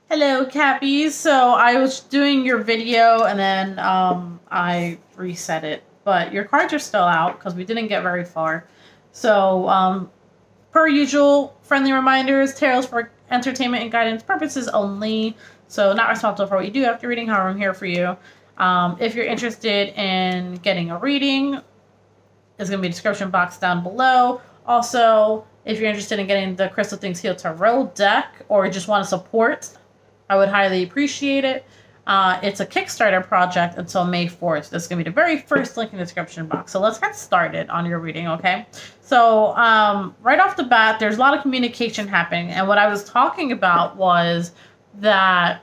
Hello, Cappy. So I was doing your video and then I reset it, but your cards are still out because we didn't get very far. So per usual, friendly reminders, tarots for entertainment and guidance purposes only. So not responsible for what you do after reading. However, I'm here for you. If you're interested in getting a reading, there's going to be a description box down below. Also, if you're interested in getting the Crystalthingsheal Tarot deck or just want to support, I would highly appreciate it. It's a Kickstarter project until May 4th. This is going to be the very first link in the description box. So let's get started on your reading, okay? So right off the bat, there's a lot of communication happening. And what I was talking about was that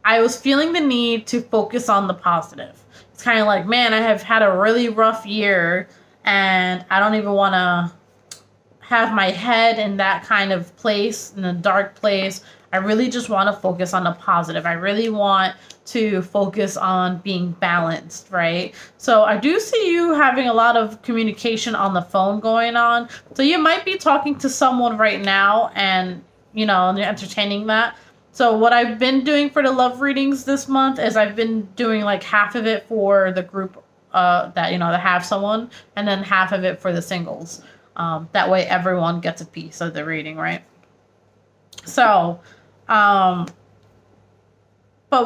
I was feeling the need to focus on the positive. It's kind of like, man, I have had a really rough year and I don't even want to have my head in that kind of place, in a dark place. I really just want to focus on the positive. I really want to focus on being balanced, right? So I do see you having a lot of communication on the phone going on. So you might be talking to someone right now and, you know, you're entertaining that. So what I've been doing for the love readings this month is I've been doing like half of it for the group that, you know, that have someone, and then half of it for the singles. That way everyone gets a piece of the reading, right? So, but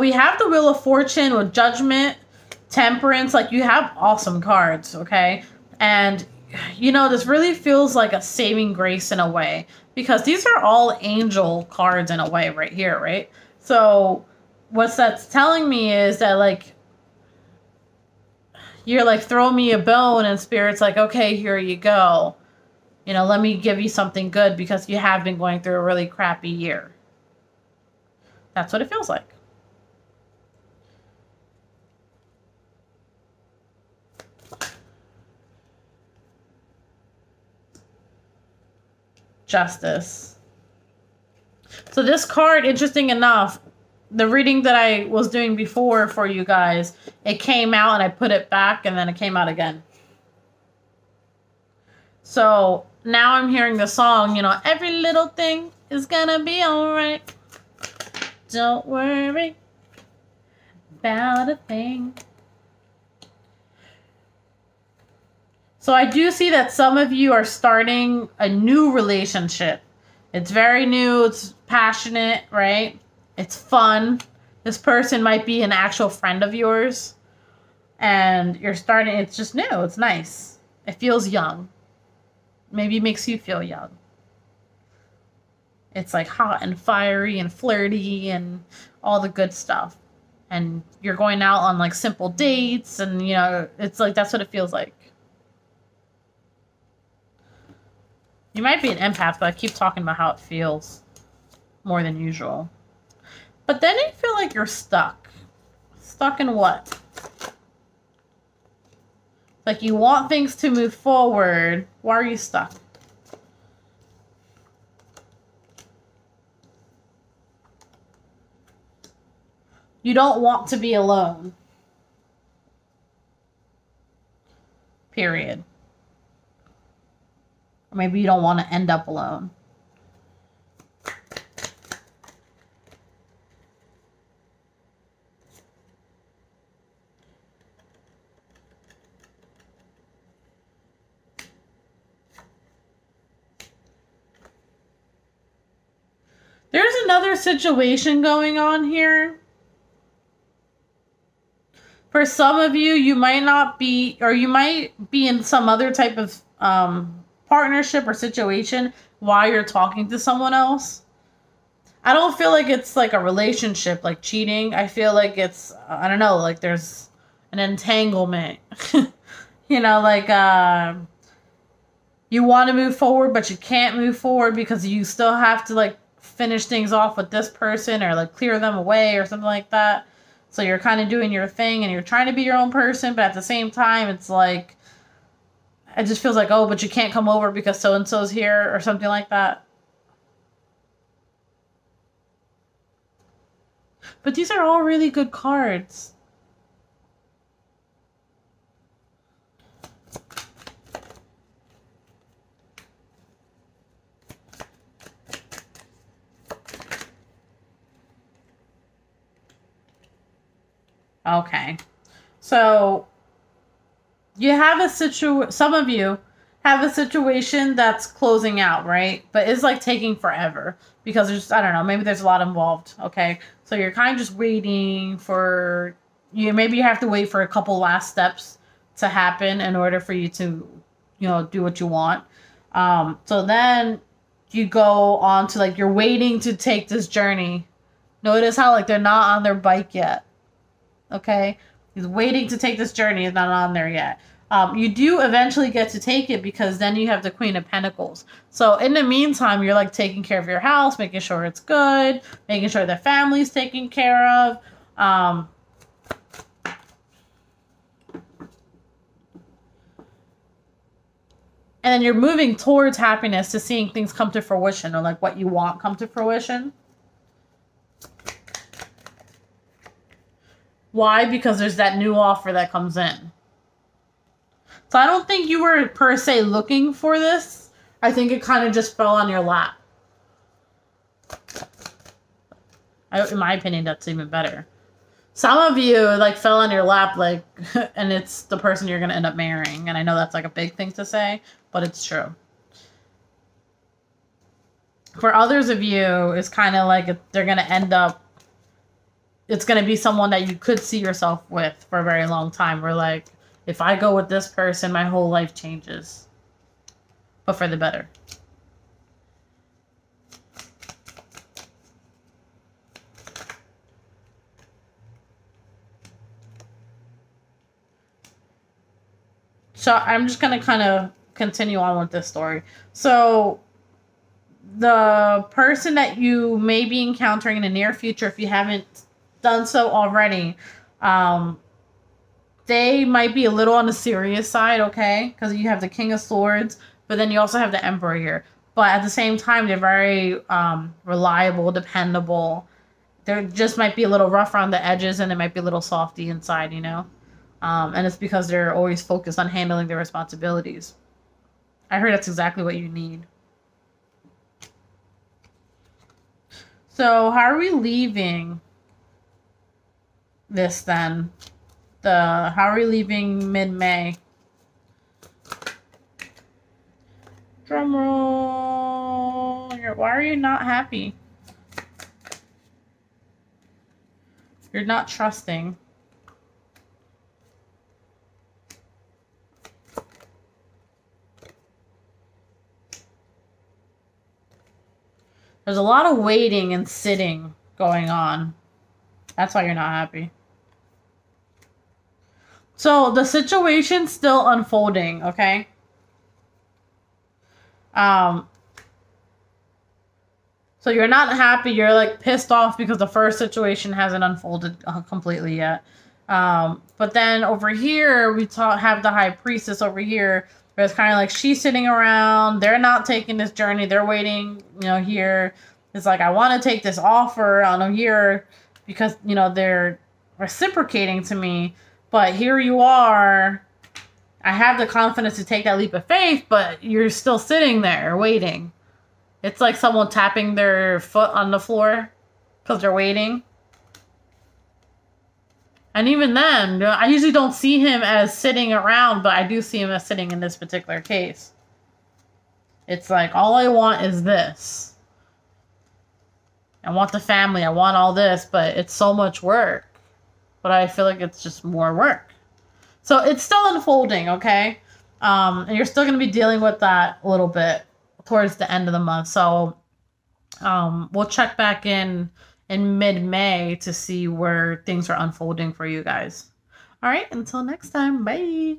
we have the Wheel of Fortune with Judgment, Temperance. Like, you have awesome cards, okay? And, you know, this really feels like a saving grace in a way, because these are all angel cards in a way right here, right? So what that's telling me is that, like, you're like, throw me a bone, and Spirit's like, okay, here you go. You know, let me give you something good because you have been going through a really crappy year. That's what it feels like. Justice. So this card, interesting enough, the reading that I was doing before for you guys, it came out and I put it back and then it came out again. So now I'm hearing the song, you know, every little thing is gonna be alright. Don't worry about a thing. So I do see that some of you are starting a new relationship. It's very new. It's passionate, right? It's fun. This person might be an actual friend of yours. And you're starting, it's just new. It's nice. It feels young. Maybe it makes you feel young. It's like hot and fiery and flirty and all the good stuff. And you're going out on like simple dates and, you know, it's like, that's what it feels like. You might be an empath, but I keep talking about how it feels more than usual. But then you feel like you're stuck. Stuck in what? Like you want things to move forward. Why are you stuck? You don't want to be alone. Period. Or maybe you don't want to end up alone. There's another situation going on here. For some of you, you might not be, or you might be in some other type of partnership or situation while you're talking to someone else. I don't feel like it's like a relationship, like cheating. I feel like it's, I don't know, like there's an entanglement. You know, like you want to move forward, but you can't move forward because you still have to like finish things off with this person or like clear them away or something like that. So you're kind of doing your thing and you're trying to be your own person, but at the same time, it's like, it just feels like, oh, but you can't come over because so-and-so's here or something like that. But these are all really good cards. Okay. So you have some of you have a situation that's closing out, right? But it's like taking forever because there's, I don't know, maybe there's a lot involved. Okay. So you're kind of just waiting for maybe you have to wait for a couple last steps to happen in order for you to, do what you want. So then you go on to like, you're waiting to take this journey. Notice how like they're not on their bike yet. Okay. He's waiting to take this journey. It's not on there yet. You do eventually get to take it because then you have the Queen of Pentacles. So in the meantime, you're like taking care of your house, making sure it's good, making sure the family's taken care of. And then you're moving towards happiness to seeing things come to fruition, or like what you want come to fruition. Why? Because there's that new offer that comes in. So I don't think you were per se looking for this. I think it kind of just fell on your lap. In my opinion, that's even better. Some of you like fell on your lap, like, and it's the person you're going to end up marrying. And I know that's like a big thing to say, but it's true. For others of you, it's kind of like they're going to end up, it's going to be someone that you could see yourself with for a very long time. Where like, if I go with this person, my whole life changes. But for the better. So I'm just going to kind of continue on with this story. So the person that you may be encountering in the near future, if you haven't done so already, they might be a little on the serious side, okay? Because you have the King of Swords, but then you also have the Emperor here. But at the same time, they're very reliable, dependable. They just might be a little rough around the edges, and they might be a little softy inside, And it's because they're always focused on handling their responsibilities. I heard that's exactly what you need. So how are we leaving this then? How are we leaving mid-May? Drum roll. Why are you not happy? You're not trusting. There's a lot of waiting and sitting going on. That's why you're not happy. So the situation's still unfolding, okay? So you're not happy. You're like pissed off because the first situation hasn't unfolded completely yet. But then over here, we have the High Priestess over here. Where it's kind of like she's sitting around. They're not taking this journey. They're waiting, here. It's like, I want to take this offer on here because, they're reciprocating to me. But here you are. I have the confidence to take that leap of faith, but you're still sitting there waiting. It's like someone tapping their foot on the floor because they're waiting. And even then, I usually don't see him as sitting around, but I do see him as sitting in this particular case. It's like, all I want is this. I want the family. I want all this, but it's so much work. But I feel like it's just more work. So it's still unfolding, okay? And you're still going to be dealing with that a little bit towards the end of the month. So we'll check back in mid-May to see where things are unfolding for you guys. All right, until next time. Bye.